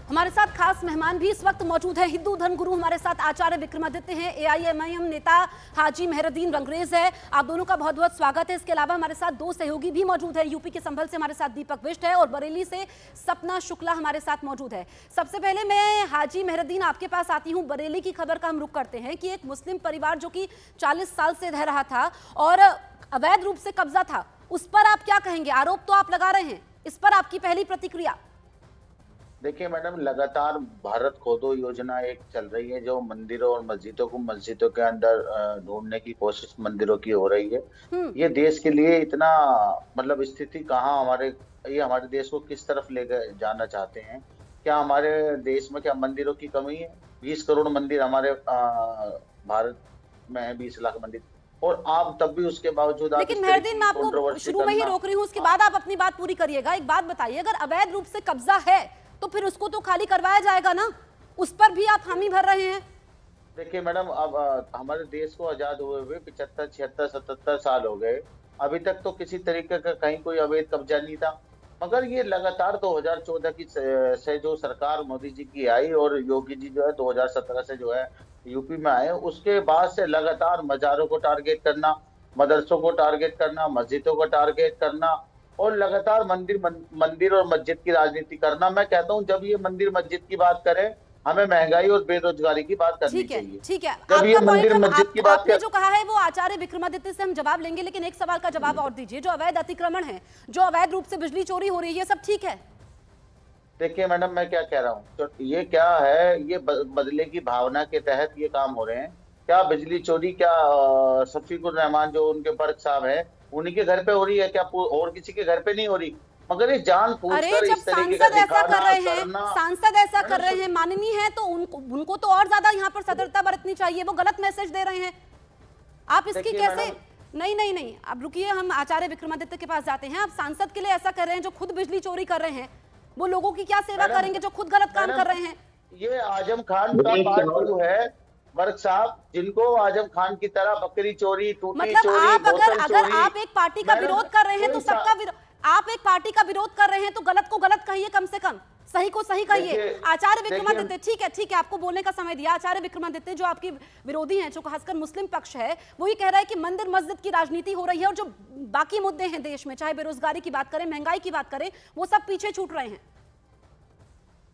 हमारे साथ खास मेहमान भी इस वक्त मौजूद है। हिंदू धर्मगुरु हमारे साथ आचार्य विक्रमादित्य हैं, एआईएमआईएम नेता हाजी मेहरुद्दीन रंगरेज है। आप दोनों का बहुत बहुत स्वागत है। इसके अलावा हमारे साथ दो सहयोगी भी मौजूद है। यूपी के संभल से हमारे साथ दीपक बिष्ट है और बरेली से सपना शुक्ला हमारे साथ मौजूद है। सबसे पहले मैं हाजी मेहरुद्दीन आपके पास आती हूँ। बरेली की खबर का हम रुख करते हैं कि एक मुस्लिम परिवार जो कि 40 साल से रह रहा था और अवैध रूप से कब्जा था, उस पर आप क्या कहेंगे? आरोप तो आप लगा रहे हैं, इस पर आपकी पहली प्रतिक्रिया? देखिए मैडम, लगातार भारत खोदो योजना एक चल रही है जो मंदिरों और मस्जिदों के अंदर ढूंढने की कोशिश मंदिरों की हो रही है। ये देश के लिए इतना मतलब स्थिति कहाँ ये हमारे देश को किस तरफ ले जाना चाहते हैं? क्या हमारे देश में क्या मंदिरों की कमी है? 20 करोड़ मंदिर हमारे भारत में है, 20 लाख मंदिर, और आप तब भी उसके बावजूद लेकिन मेहरुद्दीन, मैं आपको शुरू में ही रोक रही हूँ, उसके बाद आप अपनी बात पूरी करिएगा। एक बात बताइए, अगर अवैध रूप से कब्जा है तो फिर उसको तो खाली करवाया जाएगा ना, उस पर भी आप हामी भर रहे हैं। देखिए मैडम, अब हमारे देश को आजाद हुए हुए 75, 76, 77 साल हो गए, अभी तक तो किसी तरीके का कहीं कोई अवैध कब्जा नहीं था। मगर ये लगातार 2014 की से जो सरकार मोदी जी की आई और योगी जी जो है 2017 से जो है यूपी में आए, उसके बाद से लगातार मजारों को टारगेट करना, मदरसों को टारगेट करना, मस्जिदों को टारगेट करना और लगातार मंदिर और मस्जिद की राजनीति करना। मैं कहता हूँ जब ये मंदिर मस्जिद की बात करें, हमें महंगाई और बेरोजगारी की बात करनी चाहिए। ठीक है, जब ये मंदिर मस्जिद की बात आपने जो कहा है वो आचार्य विक्रमादित्य से हम जवाब लेंगे, लेकिन एक सवाल का जवाब और दीजिए। जो अवैध अतिक्रमण है, जो अवैध रूप से बिजली चोरी हो रही है, ये सब ठीक है? देखिए मैडम, मैं क्या कह रहा हूँ, तो ये क्या है, ये बदले की भावना के तहत ये काम हो रहे हैं। क्या बिजली चोरी, क्या शफीकुर रहमान जो उनके बर्क साहब है उन्हीं के घर पे हो रही है क्या? और किसी के घर पे नहीं हो रही? मगर ये जानबूझकर इस तरीके का सांसद ऐसा कर रहे हैं, माननीय है, तो उनको तो और ज्यादा यहाँ पर सतर्कता बरतनी चाहिए। वो गलत मैसेज दे रहे हैं, आप इसकी कैसे? नहीं, अब रुकिए, हम आचार्य विक्रमादित्य के पास जाते हैं। आप सांसद के लिए ऐसा कर रहे हैं जो खुद बिजली चोरी कर रहे हैं, वो लोगों की क्या सेवा करेंगे जो खुद गलत काम कर रहे हैं? ये आजम खान का पार्ट 2 है वर्क साहब, जिनको आजम खान की तरह बकरी चोरी, टूटी मतलब चोरी, अगर आप एक पार्टी का विरोध कर रहे हैं तो सबका आप एक पार्टी का विरोध कर रहे हैं तो गलत को गलत कहिए, कम से कम सही को सही कहिए। आचार्य विक्रमादित्य, ठीक है, आपको बोलने का समय दिया। आचार्य विक्रमादित्य, जो आपके विरोधी हैं, जो खासकर मुस्लिम पक्ष है, वो ये कह रहा है कि मंदिर मस्जिद की राजनीति हो रही है और जो बाकी मुद्दे हैं देश में, चाहे बेरोजगारी की बात करें, महंगाई की बात करें, वो सब पीछे छूट रहे हैं।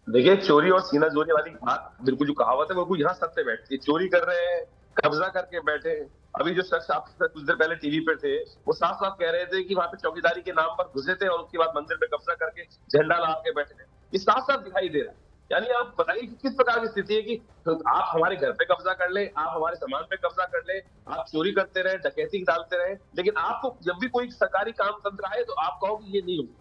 देखिए, चोरी और सीना जोड़ने वाली बात, बिल्कुल जो कहावत है वो यहाँ सत्य बैठती है। चोरी कर रहे हैं, कब्जा करके बैठे हैं। अभी जो शख्स आप कुछ देर पहले टीवी पे थे, वो साफ साफ कह रहे थे कि वहां पे चौकीदारी के नाम पर घुसे थे और उसके बाद मंदिर पे कब्जा करके झंडा लगा के बैठे थे। ये साफ साफ दिखाई दे रहा है। यानी आप बताइए कि किस प्रकार की स्थिति है कि आप हमारे घर पे कब्जा कर ले, आप हमारे सामान पे कब्जा कर ले, आप चोरी करते रहे, डकैती डालते रहे, लेकिन आपको जब भी कोई सरकारी काम तंत्र आए तो आप कहो कि ये नहीं होगा,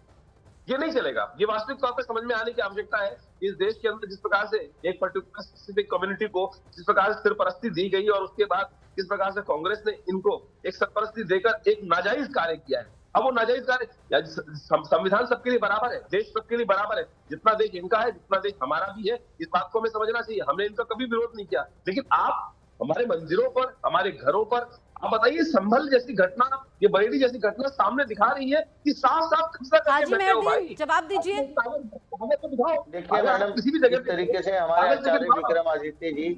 ये नहीं चलेगा। ये वास्तविक तौर पर समझ में आने की आवश्यकता है। इस देश के अंदर जिस प्रकार से एक पर्टिकुलर स्पेसिफिक कम्युनिटी को जिस प्रकार से सरपरस्ती दी गई और उसके बाद किस प्रकार से कांग्रेस ने इनको एक सरपरस्ती देकर एक नाजायज कार्य किया है। अब वो नाजायज कार्य, संविधान सबके लिए बराबर है, देश सबके लिए बराबर है। जितना देश इनका है, जितना देश हमारा भी है, इस बात को हमें समझना चाहिए। हमने इनका कभी विरोध नहीं किया, लेकिन आप हमारे मंदिरों पर, हमारे घरों पर, आप बताइए, संभल जैसी घटना, ये बरेली जैसी घटना सामने दिखा रही है कि साफ साफ कब्जा करके बैठे हो भाई। जवाब दीजिए। हमें तो दिखाओ। देखिए मैडम, किसी भी जगह तरीके से हमारे आचार्य विक्रमादित्य जी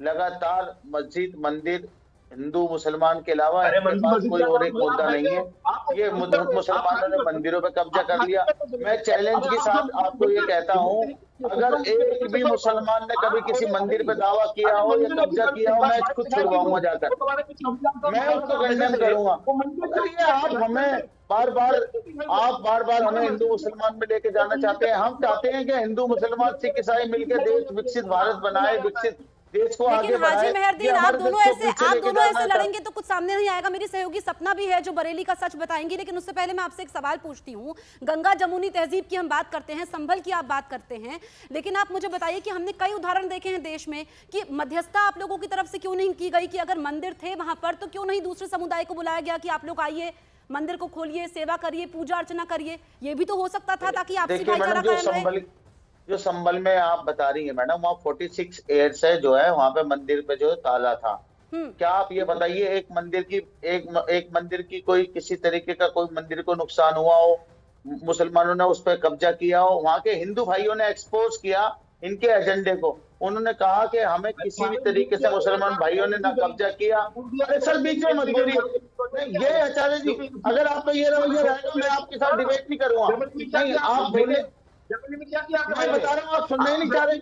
लगातार मस्जिद, मंदिर, हिंदू मुसलमान के अलावा कोई और एक मुद्दा नहीं है। ये मुसलमानों ने मंदिरों पे कब्जा कर लिया। मैं चैलेंज के साथ आपको ये कहता हूँ, अगर एक भी मुसलमान ने कभी किसी मंदिर पे दावा किया हो या कब्जा किया हो, मैं खुद छुड़वाऊंगा जाकर, मैं उसको कंडेम करूंगा। ये आप बार बार हमें हिंदू मुसलमान में लेके जाना चाहते हैं। हम चाहते हैं कि हिंदू मुसलमान सिख ईसाई मिलकर देश विकसित भारत बनाए, विकसित देश को आगे बढ़ाए। हाजी मेहरुद्दीन, आप दोनों ऐसे लड़ेंगे तो कुछ सामने नहीं आएगा। मेरी सहयोगी सपना भी है जो बरेली का सच बताएंगी, लेकिन उससे पहले मैं आपसे एक सवाल पूछती हूँ। गंगा जमुनी तहजीब की हम बात करते हैं, संभल की आप बात करते हैं, लेकिन आप मुझे बताइए कि हमने कई उदाहरण देखे हैं देश में कि मध्यस्थता आप लोगों की तरफ से क्यों नहीं की गई, कि अगर मंदिर थे वहां पर तो क्यों नहीं दूसरे समुदाय को बुलाया गया कि आप लोग आइए, मंदिर को खोलिए, सेवा करिए, पूजा अर्चना करिए। ये भी तो हो सकता था ताकि आपसी भाईचारा कायम रहे। जो संभल में आप बता रही है मैडम, वहाँ 46 एयर्स है जो है, वहाँ पे मंदिर पे जो ताला था। क्या आप ये बताइए, एक मंदिर की कोई किसी तरीके का कोई मंदिर को नुकसान हुआ हो, मुसलमानों ने उस पर कब्जा किया हो, वहाँ के हिंदू भाइयों ने एक्सपोज किया इनके एजेंडे को। उन्होंने कहा कि हमें किसी भी तरीके से मुसलमान भाइयों ने ना कब्जा किया। अरे सर बीच में मत बोलिए, ये आचार्य जी अगर आपका ये रवैया रहेगा मैं आपके साथ डिबेट नहीं करूंगा। नहीं आप बोले, क्या किया मैं बता रहा हूँ आप सुनने ही नहीं चाह रहे।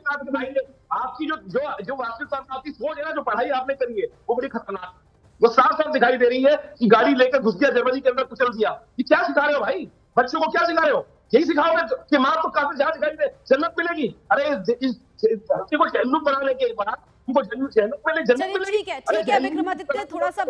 आपकी जो वास्तविकता आपकी सोच है ना, जो पढ़ाई आपने करी है वो बड़ी खतरनाक, वो साफ साफ दिखाई दे रही है कि गाड़ी लेकर घुस गया जर्मनी के अंदर, कुचल दिया। ये क्या सिखा रहे हो भाई, बच्चों को क्या सिखा रहे हो? यही सिखाओगे कि माँ तो काफी जहां दिखाई दे जन्नत मिलेगी? अरे इस धरती को जहन्नुम बनाने के बाद तुमको जन्नत मिले, जन्नत चलिए मिलेगी। ठीक है विक्रमादित्य, थोड़ा सा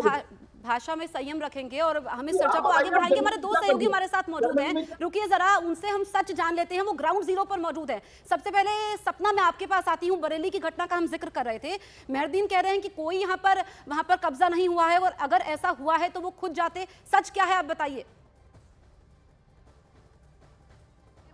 भाषा में संयम रखेंगे और हम इस चर्चा को आगे बढ़ाएंगे। हमारे दो सहयोगी हमारे साथ मौजूद हैं, रुकिए जरा उनसे हम सच जान लेते हैं। वो ग्राउंड जीरो पर मौजूद है। सबसे पहले सपना, मैं आपके पास आती हूँ। बरेली की घटना का हम जिक्र कर रहे थे। मेहरदीन कह रहे हैं कि कोई वहां पर कब्जा नहीं हुआ है, और अगर ऐसा हुआ है तो वो खुद जाते। सच क्या है आप बताइए।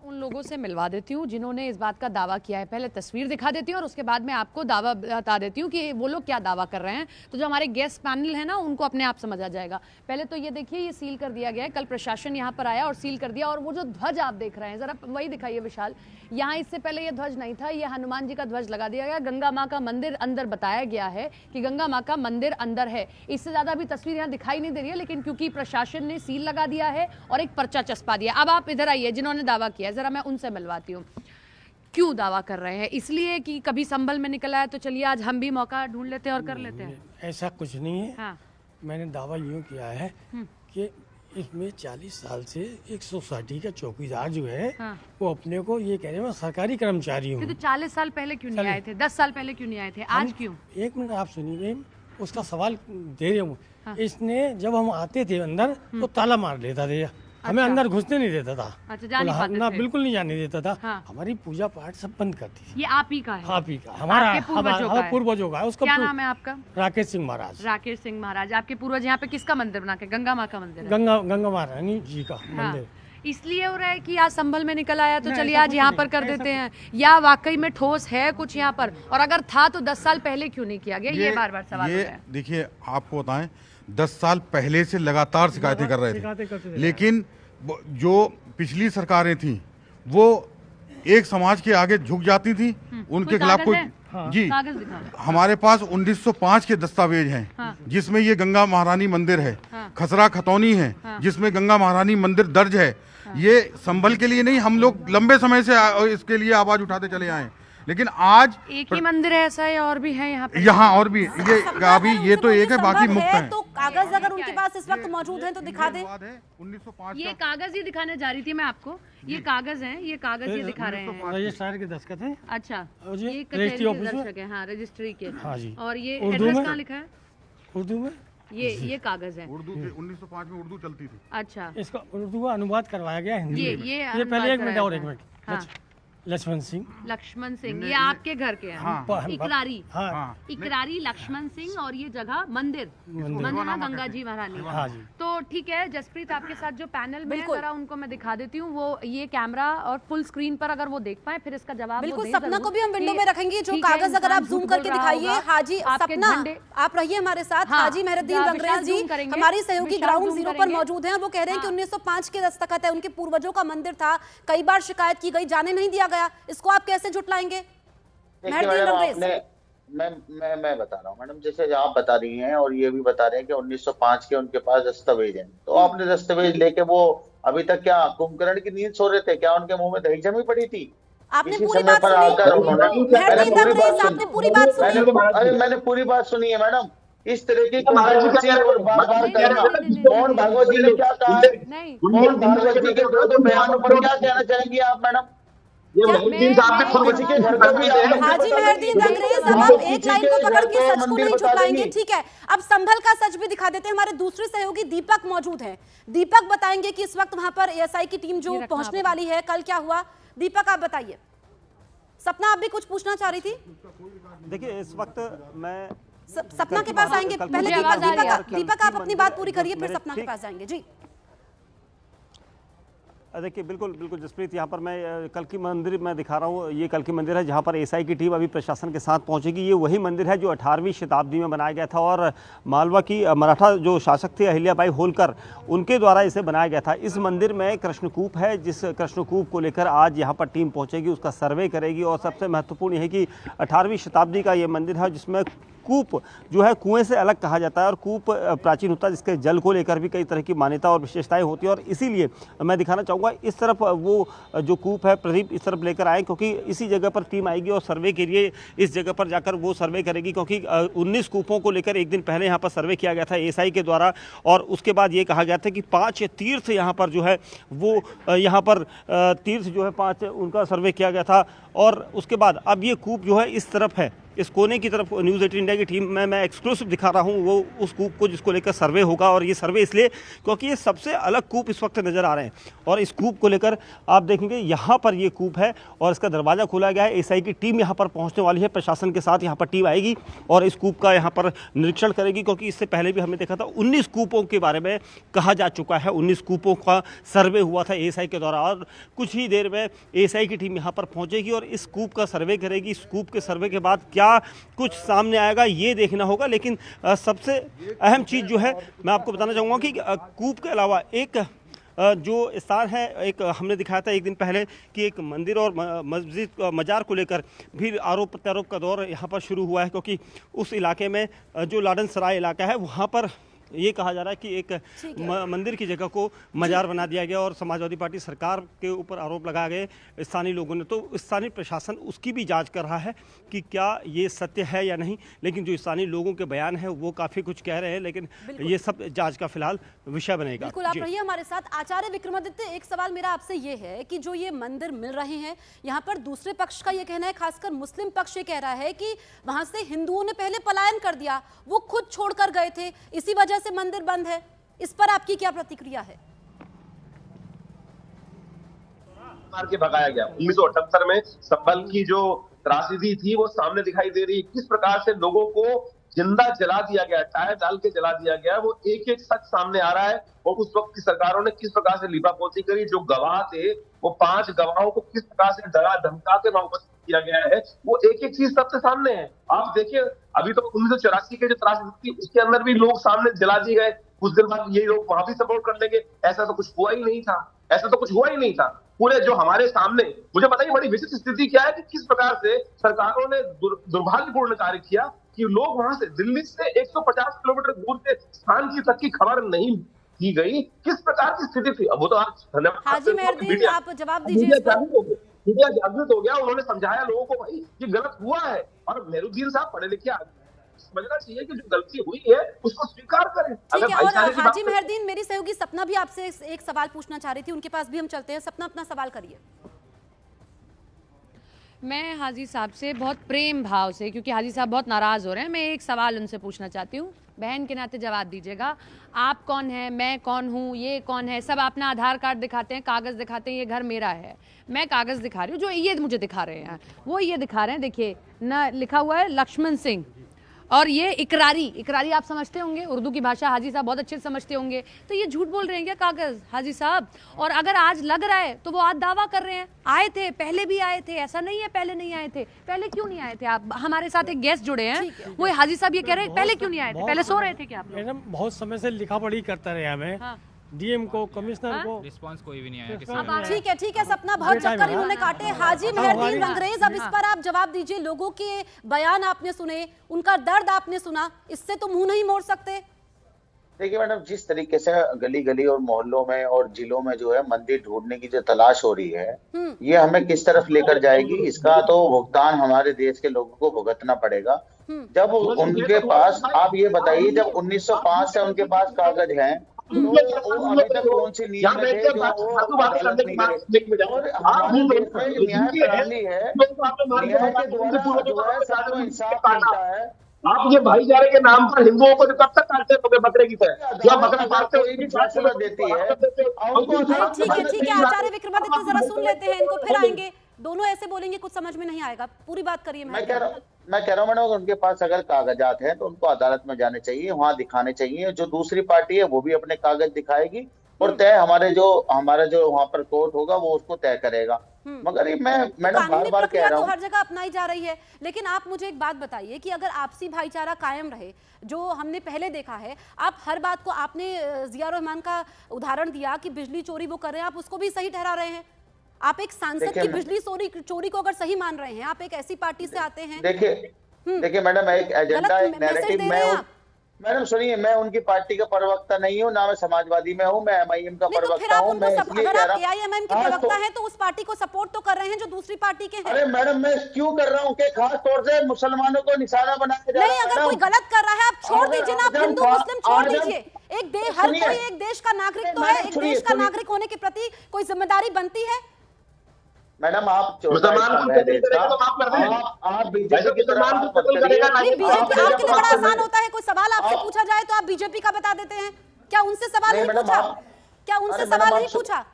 उन लोगों से मिलवा देती हूँ जिन्होंने इस बात का दावा किया है। पहले तस्वीर दिखा देती हूँ और उसके बाद मैं आपको दावा बता देती हूँ कि वो लोग क्या दावा कर रहे हैं। तो जो हमारे गेस्ट पैनल है ना, उनको अपने आप समझ आ जाएगा। पहले तो ये देखिए, ये सील कर दिया गया है। कल प्रशासन यहाँ पर आया और सील कर दिया। और वो जो ध्वज आप देख रहे हैं, जरा वही दिखाइए विशाल। यहाँ इससे पहले ये ध्वज नहीं था, ये हनुमान जी का ध्वज लगा दिया गया। गंगा माँ का मंदिर अंदर बताया गया है कि गंगा माँ का मंदिर अंदर है। इससे ज्यादा अभी तस्वीर यहाँ दिखाई नहीं दे रही है, लेकिन क्योंकि प्रशासन ने सील लगा दिया है और एक पर्चा चस्पा दिया। अब आप इधर आइए, जिन्होंने दावा किया है जरा मैं उनसे मिलवाती हूँ। क्यों दावा कर रहे हैं? इसलिए कि कभी संभल में निकला है, तो चलिए आज हम भी मौका ढूंढ लेते हैं और कर लेते हैं। ऐसा कुछ नहीं है। हाँ। मैंने दावा यूँ किया है कि इसमें 40 साल से एक सोसाइटी का चौकीदार जो है, हाँ। वो अपने को ये कह रहे हैं मैं सरकारी कर्मचारी हूँ। तो 40 साल पहले क्यों नहीं आए थे? 10 साल पहले क्यों नहीं आए थे? आज क्यों? एक मिनट आप सुनिए, उसका सवाल दे रहे हूँ। हाँ। इसने जब हम आते थे अंदर तो ताला मार लेता था, हमें अंदर घुसने नहीं देता था। अच्छा, जा नहीं पाते ना थे। बिल्कुल नहीं जाने देता था। हाँ। हमारी पूजा पाठ सब बंद करती थी। ये आप ही का है? आप ही का, हमारा आपके पूर्वजों का है? पूर्वजों का है। उसका क्या नाम है आपका? राकेश सिंह महाराज। राकेश सिंह महाराज। आपके पूर्वज यहाँ पे किसका मंदिर बना के? गंगा माँ का मंदिर है? गंगा महारानी जी का मंदिर। इसलिए हो रहा है कि आज संभल में निकल आया, तो नहीं, चलिए ऐसा आज कुछ यहाँ नहीं, पर कर ऐसा देते हैं। या वाकई में ठोस है कुछ यहाँ पर, और अगर था तो 10 साल पहले क्यों नहीं किया गया? ये बार बार सवाल हो रहा है। देखिए आपको बताएं, 10 साल पहले से लगातार शिकायतें कर रहे थे, लेकिन जो पिछली सरकारें थी वो एक समाज के आगे झुक जाती थी, उनके खिलाफ कोई जी। कागज दिखाओ। हमारे पास 1905 के दस्तावेज हैं, हाँ। जिसमें ये गंगा महारानी मंदिर है। हाँ। खसरा खतौनी है, जिसमें गंगा महारानी मंदिर दर्ज है। ये संभल के लिए नहीं, हम लोग लंबे समय से इसके लिए आवाज उठाते चले आए, लेकिन आज एक ही मंदिर है ऐसा है? और भी है यहाँ पे? यहाँ और भी, ये अभी ये तो एक है, बाकी मुक्त है। तो कागज अगर उनके पास इस वक्त मौजूद हैं तो दिखा दें। 1905 ये कागज ही दिखाने जा रही थी मैं आपको। ये कागज है, ये कागज ये दिखा रहे हैं। रजिस्ट्रार के दस्तखत है। अच्छा, और ये ये रजिस्ट्री कचहरी ऑफिस के में? दर्शक है। हाँ, रजिस्ट्री के। हाँ जी। और ये उर्दू एड्रेस में? कहाँ लिखा है? उर्दू में ये कागज है। उर्दू से 1905 में उर्दू चलती थी। अच्छा, इसका उर्दू का अनुवाद करवाया गया हिंदी में। ये ये पहले अनुवाद एक मिनट और, एक कराया मिनट। हाँ। लक्ष्मण सिंह। लक्ष्मण सिंह, ये आपके घर के हैं? हाँ। इकरारी। हाँ। इकरारी लक्ष्मण सिंह। और ये जगह मंदिर मंदिर गंगा जी महारानी। हाँ जी। तो ठीक है जसप्रीत, आपके साथ जो पैनल में है, जरा उनको मैं दिखा देती हूँ। वो ये कैमरा और फुल स्क्रीन पर अगर वो देख पाए, फिर इसका जवाब बिल्कुल। सपना को भी हम विंडो में रखेंगे। जो कागज अगर आप जूम करके दिखाइए। हाजी सपना, आप रहिए हमारे साथ। हाजी मेहरदीन रंगरेज जी हमारी सहयोगी ग्राउंड जीरो पर मौजूद हैं। वो कह रहे हैं कि 1905 के दस्तखत है, उनके पूर्वजों का मंदिर था, कई बार शिकायत की गई, जाने नहीं दिया गया। इसको आप कैसे झुटलाएंगे? मैं बता रहा हूँ मैडम, जैसे आप बता रही हैं और ये भी बता रहे हैं कि 1905 के उनके पास दस्तावेज हैं, तो आपने दस्तावेज लेके वो अभी तक क्या कुंभकर्ण की नींद सो रहे थे? क्या उनके मुंह में दही जमी पड़ी थी? आपने पूरी बात सुनी? आपने पूरी बात सुनी? अरे मैंने पूरी बात सुनी है मैडम। इस तरह की बार-बार करना, कौन भागवत जी ने क्या कहा है? कौन भागवत जी के दो बयानों पर क्या कहना चाहेंगे आप मैडम? हाजी मेहरदीन रंगरेज, अब आप एक लाइन को पकड़ के सच को नहीं छुपाएंगे, ठीक है? अब संभल का सच भी दिखा देते हैं। हमारे दूसरे सहयोगी दीपक मौजूद हैं। दीपक बताएंगे कि इस वक्त वहां पर एएसआई की टीम जो पहुंचने वाली है, कल क्या हुआ। दीपक आप बताइए। सपना आप भी कुछ पूछना चाह रही थी? देखिए इस वक्त मैं सपना के पास आएंगे पहले। दीपक आप अपनी बात पूरी करिए, फिर सपना के पास जाएंगे जी। देखिए बिल्कुल बिल्कुल जसप्रीत, यहाँ पर मैं कल की मंदिर मैं दिखा रहा हूँ। ये कल की मंदिर है जहाँ पर एसआई की टीम अभी प्रशासन के साथ पहुँचेगी। ये वही मंदिर है जो 18वीं शताब्दी में बनाया गया था और मालवा की मराठा जो शासक थे अहिल्याबाई होलकर, उनके द्वारा इसे बनाया गया था। इस मंदिर में कृष्णकूप है, जिस कृष्णकूप को लेकर आज यहाँ पर टीम पहुँचेगी, उसका सर्वे करेगी। और सबसे महत्वपूर्ण है कि 18वीं शताब्दी का ये मंदिर है जिसमें कूप जो है कुएं से अलग कहा जाता है और कूप प्राचीन होता है, जिसके जल को लेकर भी कई तरह की मान्यता और विशेषताएं होती है। और इसीलिए मैं दिखाना चाहूँगा इस तरफ वो जो कूप है, प्रदीप इस तरफ लेकर आए, क्योंकि इसी जगह पर टीम आएगी और सर्वे के लिए इस जगह पर जाकर वो सर्वे करेगी। क्योंकि 19 कूपों को लेकर एक दिन पहले यहाँ पर सर्वे किया गया था एएसआई के द्वारा और उसके बाद ये कहा गया था कि 5 तीर्थ यहाँ पर जो है वो यहाँ पर तीर्थ जो है 5 उनका सर्वे किया गया था। और उसके बाद अब ये कूप जो है इस तरफ है, इस कोने की तरफ न्यूज़ 18 इंडिया की टीम में मैं एक्सक्लूसिव दिखा रहा हूँ वो उस कूप को जिसको लेकर सर्वे होगा। और ये सर्वे इसलिए क्योंकि ये सबसे अलग कूप इस वक्त नज़र आ रहे हैं और इस कूप को लेकर आप देखेंगे यहाँ पर ये कूप है और इसका दरवाज़ा खोला गया है। एसआई की टीम यहाँ पर पहुँचने वाली है, प्रशासन के साथ यहाँ पर टीम आएगी और इस कूप का यहाँ पर निरीक्षण करेगी। क्योंकि इससे पहले भी हमने देखा था 19 कूपों के बारे में कहा जा चुका है, 19 कूपों का सर्वे हुआ था एएसआई के द्वारा और कुछ ही देर में एएसआई की टीम यहाँ पर पहुँचेगी और इस कूप का सर्वे करेगी। इस कूप के सर्वे के बाद क्या कुछ सामने आएगा ये देखना होगा। लेकिन सबसे अहम चीज़ जो है मैं आपको बताना चाहूँगा कि कूप के अलावा एक जो स्थान है, एक हमने दिखाया था एक दिन पहले कि एक मंदिर और मस्जिद मजार को लेकर भी आरोप प्रत्यारोप का दौर यहाँ पर शुरू हुआ है। क्योंकि उस इलाके में जो लाडन सराय इलाका है वहाँ पर ये कहा जा रहा है कि एक मंदिर की जगह को मजार बना दिया गया और समाजवादी पार्टी सरकार के ऊपर आरोप लगाए गए स्थानीय लोगों ने। तो स्थानीय प्रशासन उसकी भी जांच कर रहा है कि क्या ये सत्य है या नहीं। लेकिन जो स्थानीय लोगों के बयान है वो काफ़ी कुछ कह रहे हैं, लेकिन ये सब जांच का फिलहाल विषय बनेगा। बिल्कुल, आप रहिए हमारे साथ। आचार्य विक्रमादित्य, एक सवाल मेरा आपसे ये है कि जो ये मंदिर मिल रहे हैं यहाँ पर दूसरे पक्ष का ये कहना है, खासकर मुस्लिम पक्ष ये कह रहा है कि वहां से हिंदुओं ने पहले पलायन कर दिया, वो खुद छोड़कर गए थे, इसी वजह से मंदिर बंद है। इस पर आपकी क्या प्रतिक्रिया है? मार के भगाया गया 1978 में संभल की जो त्रासदी थी वो सामने दिखाई दे रही। किस प्रकार से लोगों को जिंदा जला दिया गया, टायर डाल के जला दिया गया, वो एक एक सच सामने आ रहा है। और उस वक्त की सरकारों ने किस प्रकार से लीपापोती करी, जो गवाह थे वो 5 गवाहों को किस प्रकार से डरा धमका के वहां उपस्थित किया गया है, वो एक एक चीज सबसे सामने है। आप देखिए अभी तो 1984 के जो त्रासदी थी उसके अंदर भी लोग सामने जला दिए गए, कुछ दिन बाद ये लोग वहां भी सपोर्ट कर लेंगे। ऐसा तो कुछ हुआ ही नहीं था, ऐसा तो कुछ हुआ ही नहीं था। पूरे जो हमारे सामने, मुझे बताइए बड़ी विचित्र स्थिति क्या है कि किस प्रकार से सरकारों ने दुर्भाग्यपूर्ण कार्य किया कि लोग वहां से दिल्ली से 150 किलोमीटर दूर के स्थान की तक की खबर नहीं की गई। किस प्रकार की स्थिति थी, अब वो तो आज धन्यवाद हाजी मेहरदीन, आप जवाब दीजिए। मीडिया जागृत हो गया, उन्होंने समझाया लोगों को भाई ये गलत हुआ है। और मेहरुद्दीन साहब पढ़े लिखे आदमी, समझना चाहिए कि जो गलती हुई है उसको स्वीकार करें। ठीक है, और हाजी मेहरदीन, मेरी सहयोगी सपना भी आपसे एक सवाल पूछना चाह रही थी, उनके पास भी हम चलते हैं। सपना, अपना सवाल करिए। मैं हाजी साहब से बहुत प्रेम भाव से, क्योंकि हाजी साहब बहुत नाराज़ हो रहे हैं, मैं एक सवाल उनसे पूछना चाहती हूँ। बहन के नाते जवाब दीजिएगा। आप कौन है, मैं कौन हूँ, ये कौन है, सब अपना आधार कार्ड दिखाते हैं, कागज़ दिखाते हैं, ये घर मेरा है। मैं कागज़ दिखा रही हूँ, जो ये मुझे दिखा रहे हैं वो ये दिखा रहे हैं, देखिए ना, लिखा हुआ है लक्ष्मण सिंह। और ये इकरारी आप समझते होंगे, उर्दू की भाषा हाजी साहब बहुत अच्छे से समझते होंगे। तो ये झूठ बोल रहे हैं क्या कागज़ हाजी साहब? और अगर आज लग रहा है तो वो आज दावा कर रहे हैं आए थे, पहले भी आए थे, ऐसा नहीं है पहले नहीं आए थे। पहले क्यों नहीं आए थे? आप हमारे साथ एक गेस्ट जुड़े हैं, वो हाजी साहब ये कह रहे हैं पहले क्यों नहीं आए थे, पहले सो रहे थे क्या आप? मैडम बहुत समय से लिखा पढ़ी करता रहे हमें, डीएम को, कमिश्नर को, रिस्पांस कोई भी नहीं आया किसी अब ठीक है सपना, बहुत चक्कर इन्होंने काटे। हाजी मेहरदीन अंग्रेज, अब इस पर आप जवाब दीजिए। लोगों के बयान आपने सुने, उनका दर्द आपने सुना, इससे तो मुंह नहीं मोड़ सकते। देखिए मैडम, जिस तरीके से गली गली और मोहल्लों में और जिलों में जो है मंदिर ढूंढने की जो तलाश हो रही है, ये हमें किस तरफ लेकर जाएगी, इसका तो भुगतान हमारे देश के लोगों को भुगतना पड़ेगा। जब उनके पास, आप ये बताइए, जब 1905 से उनके पास कागज हैं, तो वो अभी तक कौन सी नीति में थे जो वो अदालत नहीं गए। और हमारे देश में न्याय प्रणाली है, न्याय के द्वारा जो है सबको इंसाफ मिलता है। आप ये भाईचारे के नाम पर हिंदुओं को जो कब तक काटते हो बकरे की तरह, जो बकरा काटते कोई भी फैसला देती है। ठीक है, आचार्य विक्रमादित्य जरा सुन लेते हैं इनको, फिर आएंगे। दोनों ऐसे बोलेंगे कुछ समझ में नहीं आएगा, पूरी बात करिए। मैं कह रहा हूँ मैडम, उनके पास अगर कागजात हैं तो उनको अदालत में जाने चाहिए, वहां दिखाने चाहिए। जो दूसरी पार्टी है वो भी अपने कागज दिखाएगी और तय हमारा जो वहां पर कोर्ट होगा वो उसको तय करेगा। मगर ये मैं मैडम बार कानूनी बार कह प्रक्रिया रहा तो हूँ, हर जगह अपनाई जा रही है, लेकिन आप मुझे एक बात बताइए कि अगर आपसी भाईचारा कायम रहे, जो हमने पहले देखा है, आप हर बात को, आपने जिया रहमान का उदाहरण दिया कि बिजली चोरी वो कर रहे हैं, आप उसको भी सही ठहरा रहे हैं। आप एक सांसद की बिजली चोरी को अगर सही मान रहे हैं, आप एक ऐसी पार्टी से आते हैं। देखिए मैडम, एक एजेंडा, एक नैरेटिव, मैडम सुनिए, मैं उनकी पार्टी का प्रवक्ता नहीं हूँ, ना मैं समाजवादी में हूँ, मैं एमआईएम का प्रवक्ता हूँ। मैं इसलिए कह रहा हूँ, एआईएमआईएम के प्रवक्ता हैं तो उस पार्टी को सपोर्ट तो कर रहे हैं जो दूसरी पार्टी के हैं। अरे मैडम, मैं क्यों कर रहा हूँ कि खास तौर से मुसलमानों को निशाना बनाया जा रहा है। नहीं, अगर कोई गलत कर रहा है आप छोड़ दीजिए ना, आप हिंदू मुस्लिम छोड़ दीजिए। हर कोई एक देश का नागरिक तो है, एक देश का नागरिक होने के प्रति कोई जिम्मेदारी बनती है। मैडम आप बीजेपी की तरफ बीजेपी आपके लिए बड़ा आसान होता है, कोई सवाल आपसे पूछा जाए तो आप बीजेपी का बता देते हैं। क्या उनसे सवाल नहीं पूछा? क्या उनसे सवाल नहीं पूछा?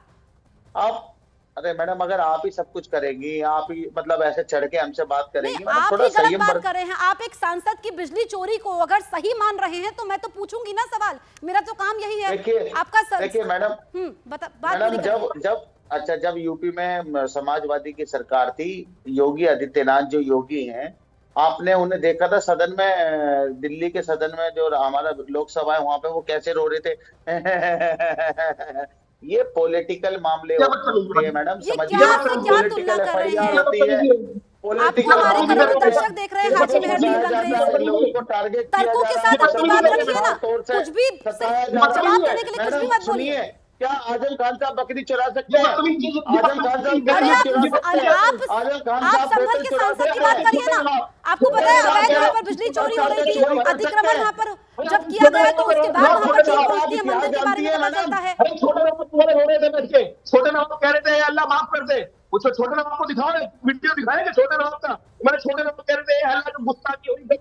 आप, अरे मैडम, अगर आप ही सब कुछ करेंगी, आप ही मतलब ऐसे चढ़ के हमसे बात करेंगी, आप ही गलत बात कर रहे हैं। आप एक सांसद की बिजली चोरी को अगर सही मान रहे हैं तो मैं तो पूछूंगी ना सवाल, मेरा तो काम यही है। आपका देखिए मैडम, जब यूपी में समाजवादी की सरकार थी, योगी आदित्यनाथ जो योगी हैं, आपने उन्हें देखा था सदन में, दिल्ली के सदन में जो हमारा लोकसभा है वहां पे वो कैसे रो रहे थे। ये पॉलिटिकल मामले होते हैं मैडम, समझिए, पॉलिटिकल एफआईआर होती है। दर्शक देख रहे हैं हाजी मेहरदीन रंगरेज, तर्कों के साथ अपनी बात रखिए ना, कुछ भी जवाब देने के लिए कुछ भी मत बोलिए। क्या आजम खान साहब बकरी चुरा सकते हैं? आजम खान साहब आप संभल के सांसद की बात करिए ना। आपको पता है अवैध यहाँ पर बिजली चोरी हो रही थी, अतिक्रमण यहाँ पर जब किया गया तो उसके बाद वहाँ पर चीख पहुंचती है, मंदिर के बारे में पता चलता है। छोटे रो रहे थे बैठ के, छोटे नवाब कह रहे थे अल्लाह माफ कर दे, उसको छोटे नवाब को दिखाओ, वीडियो दिखाएंगे छोटे नवाब का। मैंने छोटे नवाब कह रहे थे अल्लाह जो गुस्सा की हुई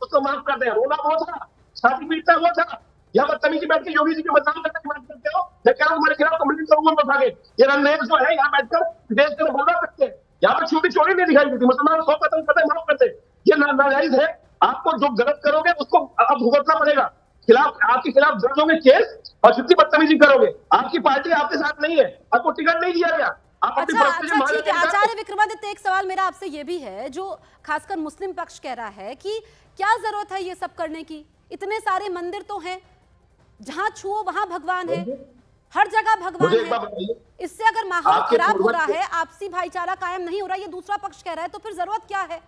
उसको माफ कर दे, रोना वो था, छाती पीटता वो था। यहाँ पर तमीज बैठ के योगी जी के बदनाम करने की बात करते हो। मैं कह रहा हूँ मेरे खिलाफ कम्युनिटी लोगों को भागे, ये रंगरेज जो है यहाँ बैठकर देश के बोल सकते हैं। यहाँ पर छोटी चोरी नहीं दिखाई देती, मुसलमान 100 कतल माफ करते, ये नाजायज है। आपको जो गलत करोगे उसको अब भुगतना पड़ेगा। आपके खिलाफ दर्ज होंगे केस, और जितनी बदतमीजी करोगे, आपकी पार्टी आपके साथ नहीं है, आपको टिकट नहीं दिया गया। अच्छा ठीक है आचार्य विक्रमादित्य, एक सवाल मेरा आपसे ये भी है, जो खासकर मुस्लिम पक्ष कह रहा है कि क्या जरूरत है ये सब करने की, इतने सारे मंदिर तो हैं, जहां छुओ वहां भगवान है, हर जगह भगवान है। इससे अगर माहौल खराब हो रहा है, आपसी भाईचारा कायम नहीं हो रहा, ये दूसरा पक्ष कह रहा है, तो फिर जरूरत क्या है?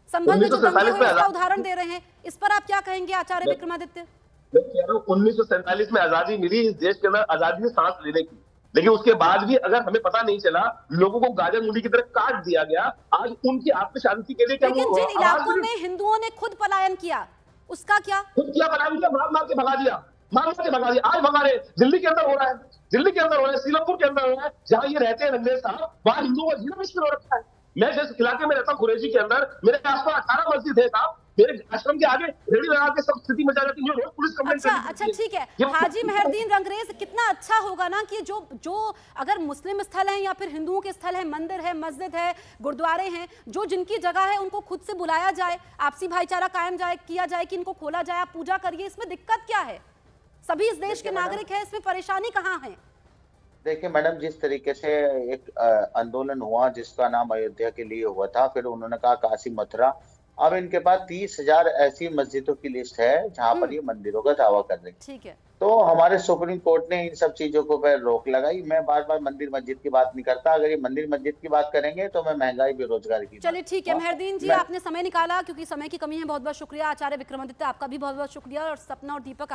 संभल में जो दंगे हुए उसका उदाहरण दे रहे हैं, इस पर आप क्या कहेंगे आचार्य विक्रमादित्य? 1947 में आजादी मिली इस देश के अंदर, आजादी में सांस लेने की, लेकिन उसके बाद भी अगर हमें पता नहीं चला, लोगों को गाजर मूली की तरह काट दिया गया। आज उनकी आत्म शांति के लिए क्या, लेकिन जिन इलाकों में हिंदुओं ने खुद पलायन किया, उसका क्या? खुद किया, पलायन किया, मार के भगा दिया, आज भगा रहे। दिल्ली के अंदर हो रहा है, दिल्ली के अंदर हो रहा है, सीलमपुर के अंदर हो रहा है, जहां ये रहते हैं रंगरेज साहब, वहां हिंदुओं का जीना मुश्किल हो रखा है। मैं जिस इलाके में रहता हूँ कुरैशी के अंदर, मेरे आसपास 18 मस्जिद है साहब, मेरे आश्रम के आगे रेडी लगा के सब स्थिति मचा जाती है, रोज पुलिस कंप्लेंट करती है। अच्छा ठीक है हाजी मेहरदीन रंगरेज, कितना अच्छा होगा ना कि जो अगर मुस्लिम स्थल है या फिर हिंदुओं के स्थल है, मंदिर है, मस्जिद है, गुरुद्वारे हैं, जो जिनकी जगह है उनको खुद से बुलाया जाए, आपसी भाईचारा कायम किया जाए कि इनको खोला जाए, आप पूजा करिए, इसमें दिक्कत क्या है? सभी इस देश के नागरिक हैं, इसमें परेशानी कहाँ है? देखिए मैडम, जिस तरीके से एक आंदोलन हुआ जिसका नाम अयोध्या के लिए हुआ था, फिर उन्होंने कहा काशी मथुरा, अब इनके पास 30,000 ऐसी मस्जिदों की लिस्ट है जहां पर ये मंदिरों का दावा कर रहे हैं। ठीक है, तो हमारे सुप्रीम कोर्ट ने इन सब चीजों को पर रोक लगाई। मैं बार बार मंदिर मस्जिद की बात नहीं करता, अगर ये मंदिर मस्जिद की बात करेंगे तो मैं महंगाई बेरोजगारी की। चलिए ठीक है मेहरदीन जी, आपने समय निकाला, क्योंकि समय की कमी है, बहुत बहुत शुक्रिया। आचार्य विक्रमादित्य आपका भी बहुत बहुत शुक्रिया, और सपना और दीपक